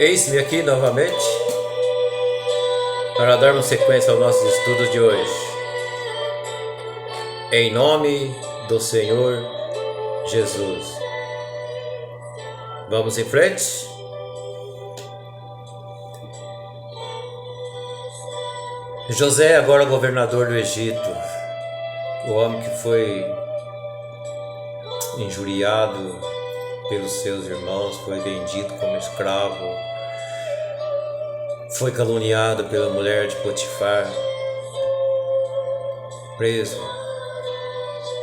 Eis-me aqui novamente para darmos sequência aos nossos estudos de hoje. Em nome do Senhor Jesus. Vamos em frente? José, agora governador do Egito, o homem que foi injuriado pelos seus irmãos, foi vendido como escravo, foi caluniado pela mulher de Potifar, preso,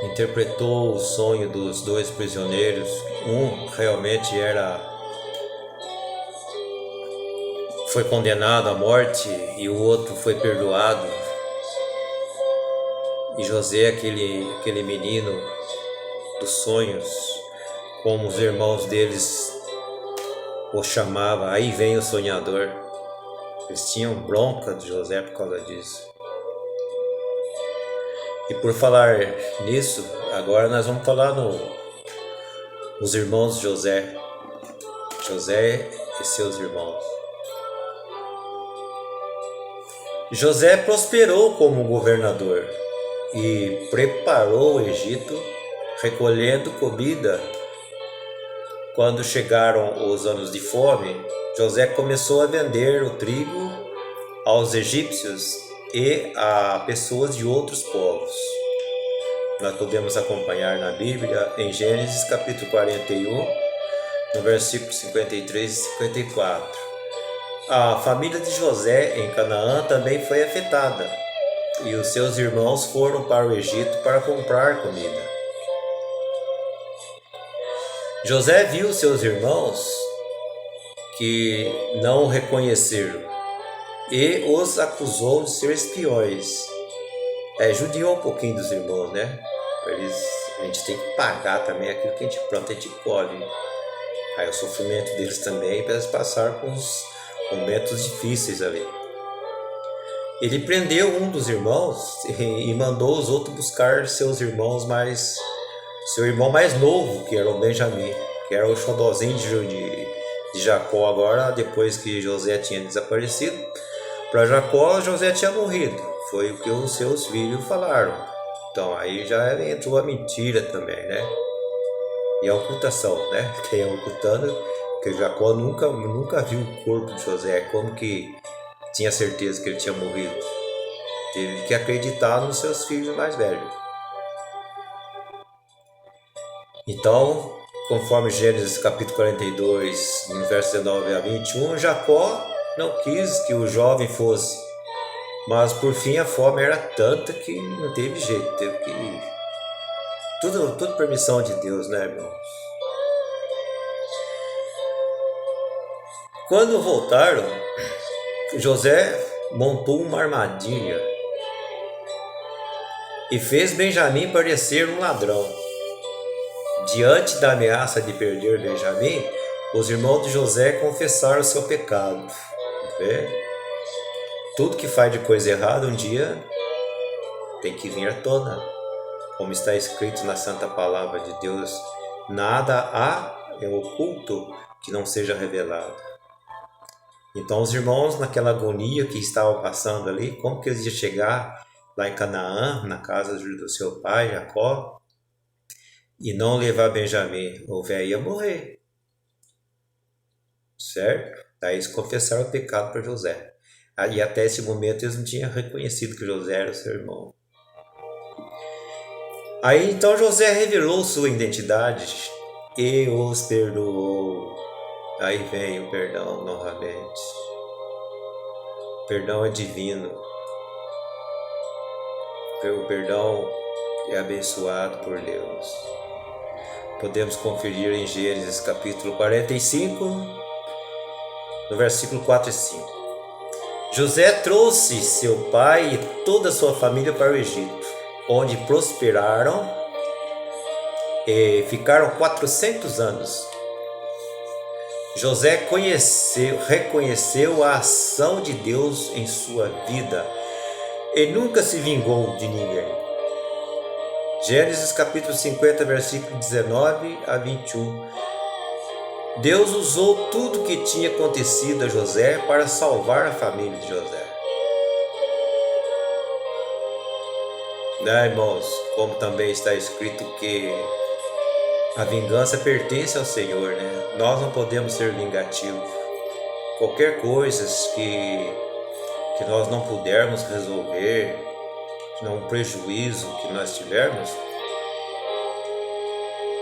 interpretou o sonho dos dois prisioneiros. Um realmente foi condenado à morte e o outro foi perdoado. E José, aquele menino dos sonhos, como os irmãos deles o chamavam, aí vem o sonhador. Eles tinham bronca de José por causa disso. E por falar nisso, agora nós vamos falar nos irmãos de José. José e seus irmãos. José prosperou como governador e preparou o Egito, recolhendo comida. Quando chegaram os anos de fome, José começou a vender o trigo aos egípcios e a pessoas de outros povos. Nós podemos acompanhar na Bíblia em Gênesis capítulo 41, no versículo 53 e 54. A família de José em Canaã também foi afetada, e os seus irmãos foram para o Egito para comprar comida. José viu seus irmãos que não o reconheceram e os acusou de ser espiões. Judiou um pouquinho dos irmãos, né? A gente tem que pagar também aquilo que a gente planta, a gente colhe. Aí o sofrimento deles também, para eles passar com os momentos difíceis ali. Ele prendeu um dos irmãos e mandou os outros buscar seu irmão mais novo, que era o Benjamim, que era o xodózinho de Jacó. Agora, depois que José tinha desaparecido, para Jacó, José tinha morrido. Foi o que os seus filhos falaram. Então aí já entrou a mentira também, né? E a ocultação, né? Quem é ocultando, porque Jacó nunca viu o corpo de José. Como que tinha certeza que ele tinha morrido? Teve que acreditar nos seus filhos mais velhos. Então, conforme Gênesis capítulo 42, no verso 19 a 21, Jacó não quis que o jovem fosse, mas por fim a fome era tanta que não teve jeito, teve que ir. Tudo permissão de Deus, né, irmãos? Quando voltaram, José montou uma armadilha e fez Benjamim parecer um ladrão. Diante da ameaça de perder Benjamim, os irmãos de José confessaram seu pecado. Tudo que faz de coisa errada um dia tem que vir à tona. Como está escrito na Santa Palavra de Deus, nada há oculto que não seja revelado. Então os irmãos, naquela agonia que estavam passando ali, como que eles iam chegar lá em Canaã, na casa do seu pai, Jacó, e não levar Benjamim? O velho ia morrer. Certo? Daí eles confessaram o pecado para José. E até esse momento eles não tinham reconhecido que José era o seu irmão. Aí então José revelou sua identidade e os perdoou. Aí vem o perdão novamente. O perdão é divino. O perdão é abençoado por Deus. Podemos conferir em Gênesis capítulo 45, no versículo 4 e 5. José trouxe seu pai e toda a sua família para o Egito, onde prosperaram e ficaram 400 anos. José reconheceu a ação de Deus em sua vida e nunca se vingou de ninguém. Gênesis capítulo 50, versículo 19 a 21. Deus usou tudo que tinha acontecido a José para salvar a família de José. Né, irmãos? Como também está escrito que a vingança pertence ao Senhor, né? Nós não podemos ser vingativos. Qualquer coisa que nós não pudermos resolver, um prejuízo que nós tivermos,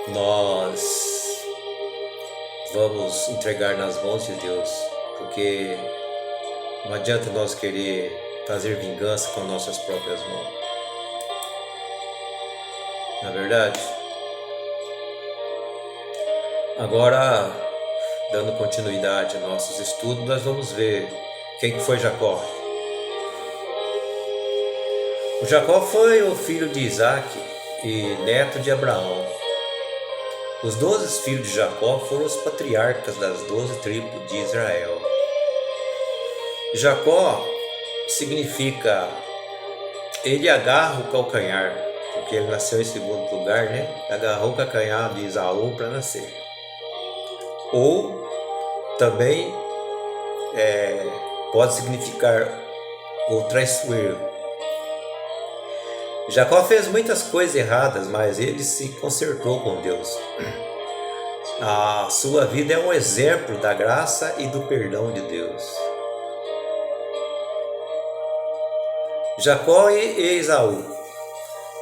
nós vamos entregar nas mãos de Deus, porque não adianta nós querer fazer vingança com nossas próprias mãos. Não é verdade? Agora, dando continuidade aos nossos estudos, nós vamos ver quem que foi Jacó. O Jacó foi o filho de Isaac e neto de Abraão. Os 12 filhos de Jacó foram os patriarcas das 12 tribos de Israel. Jacó significa ele agarra o calcanhar, porque ele nasceu em segundo lugar, né? Agarrou o calcanhar de Esaú para nascer. Ou também pode significar o traiçoeiro. Jacó fez muitas coisas erradas, mas ele se consertou com Deus. A sua vida é um exemplo da graça e do perdão de Deus. Jacó e Esaú.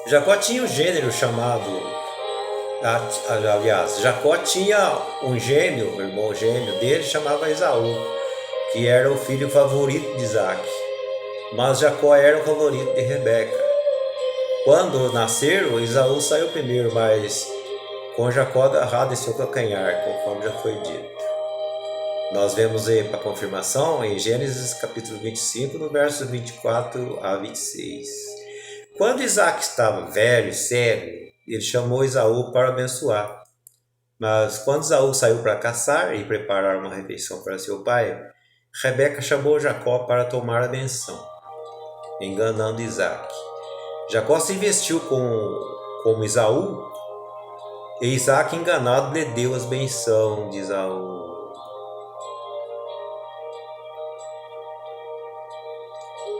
Jacó tinha um gênero chamado... Aliás, Jacó tinha um gêmeo, o irmão gêmeo dele, chamava Esaú, que era o filho favorito de Isaac. Mas Jacó era o favorito de Rebeca. Quando nasceram, Esaú saiu primeiro, mas com Jacó agarrado em seu calcanhar, conforme já foi dito. Nós vemos aí para confirmação em Gênesis capítulo 25, no verso 24 a 26. Quando Isaac estava velho, cego, ele chamou Esaú para abençoar. Mas quando Esaú saiu para caçar e preparar uma refeição para seu pai, Rebeca chamou Jacó para tomar a benção, enganando Isaac. Jacó se vestiu como Esaú, e Isaac, enganado, lhe deu as bênçãos de Esaú.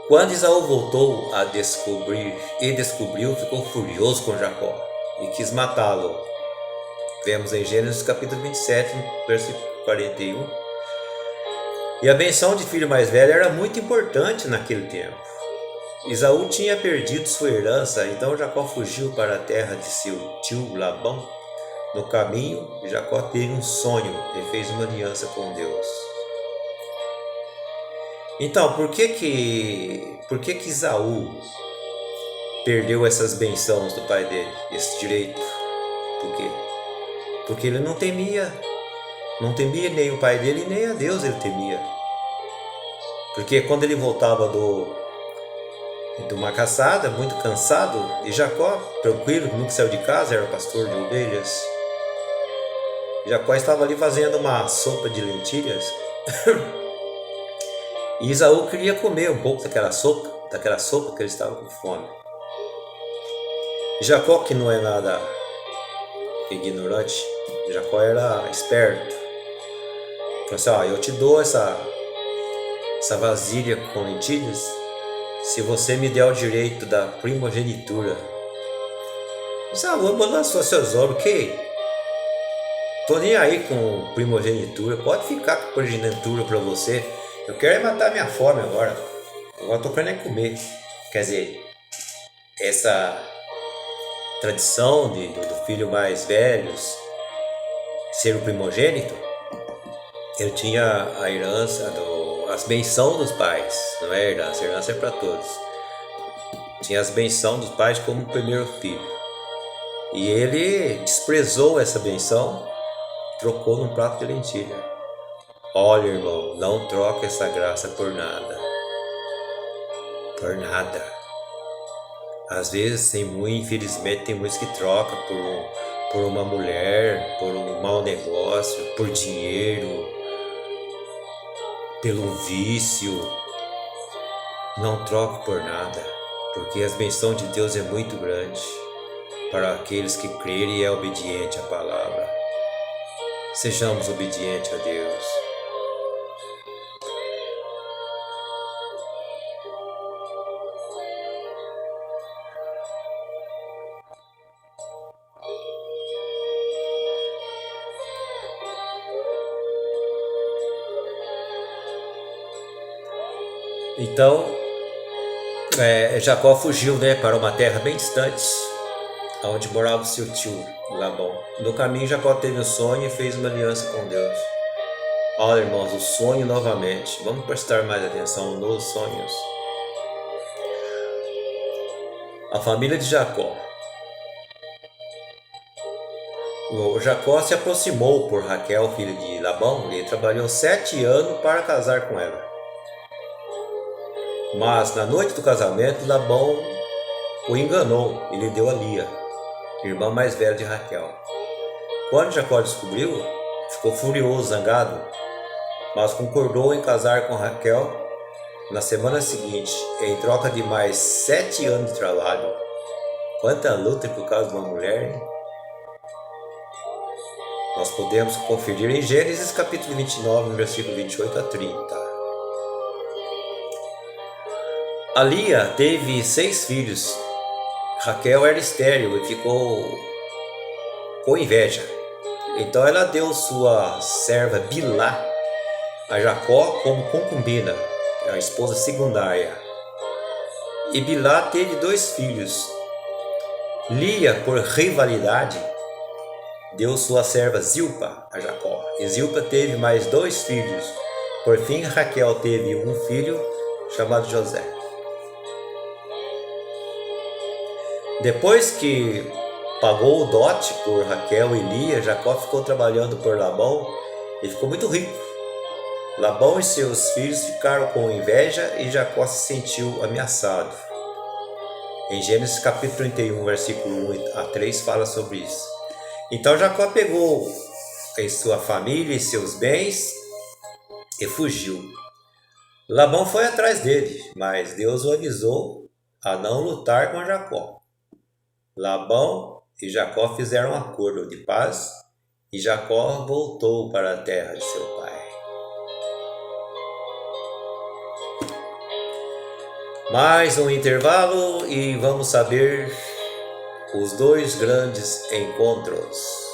Quando Esaú voltou a descobriu, ficou furioso com Jacó e quis matá-lo. Vemos em Gênesis capítulo 27, versículo 41. E a benção de filho mais velho era muito importante naquele tempo. Esaú tinha perdido sua herança, então Jacó fugiu para a terra de seu tio Labão. No caminho, Jacó teve um sonho e fez uma aliança com Deus. Então, por que Esaú perdeu essas bênçãos do pai dele, esse direito? Por quê? Porque ele não temia nem o pai dele, nem a Deus ele temia. Porque quando ele voltava de uma caçada, muito cansado, e Jacó, tranquilo, nunca saiu de casa, era pastor de ovelhas. Jacó estava ali fazendo uma sopa de lentilhas. E Esaú queria comer um pouco daquela sopa que ele estava com fome. Jacó, que não é nada ignorante, Jacó era esperto. Falou assim, eu te dou essa vasilha com lentilhas se você me der o direito da primogenitura. Vou lançou seus olhos, ok? Tô nem aí com primogenitura, pode ficar com primogenitura para você. Eu quero matar minha fome agora. Agora tô querendo comer. Quer dizer, essa tradição do filho mais velho ser o primogênito, ele tinha a herança, as bênçãos dos pais, não é herança, a herança é para todos. Tinha as bênçãos dos pais como o primeiro filho. E ele desprezou essa bênção, trocou num prato de lentilha. Olha, irmão, não troca essa graça por nada. Por nada. Às vezes, infelizmente, tem muitos que trocam por uma mulher, por um mau negócio, por dinheiro, pelo vício. Não troca por nada, porque as bênçãos de Deus é muito grande para aqueles que crerem e é obediente à palavra. Sejamos obedientes a Deus. Então, Jacó fugiu, para uma terra bem distante, onde morava o seu tio Labão. No caminho, Jacó teve um sonho e fez uma aliança com Deus. Olha, irmãos, o sonho novamente. Vamos prestar mais atenção nos sonhos. A família de Jacó. O Jacó se aproximou por Raquel, filha de Labão, e trabalhou 7 anos para casar com ela. Mas na noite do casamento, Labão o enganou e lhe deu a Lia, irmã mais velha de Raquel. Quando Jacó descobriu, ficou furioso, zangado, mas concordou em casar com Raquel na semana seguinte, em troca de mais 7 anos de trabalho. Quanta luta por causa de uma mulher, hein? Nós podemos conferir em Gênesis capítulo 29, no versículo 28 a 30. A Lia teve 6 filhos. Raquel era estéril e ficou com inveja. Então ela deu sua serva Bilhá a Jacó como concubina, a esposa secundária. E Bilhá teve 2 filhos. Lia, por rivalidade, deu sua serva Zilpa a Jacó. E Zilpa teve mais 2 filhos. Por fim, Raquel teve um filho chamado José. Depois que pagou o dote por Raquel e Lia, Jacó ficou trabalhando por Labão e ficou muito rico. Labão e seus filhos ficaram com inveja e Jacó se sentiu ameaçado. Em Gênesis capítulo 31, versículo 1 a 3 fala sobre isso. Então Jacó pegou em sua família e seus bens e fugiu. Labão foi atrás dele, mas Deus o avisou a não lutar com Jacó. Labão e Jacó fizeram um acordo de paz e Jacó voltou para a terra de seu pai. Mais um intervalo e vamos saber os 2 grandes encontros.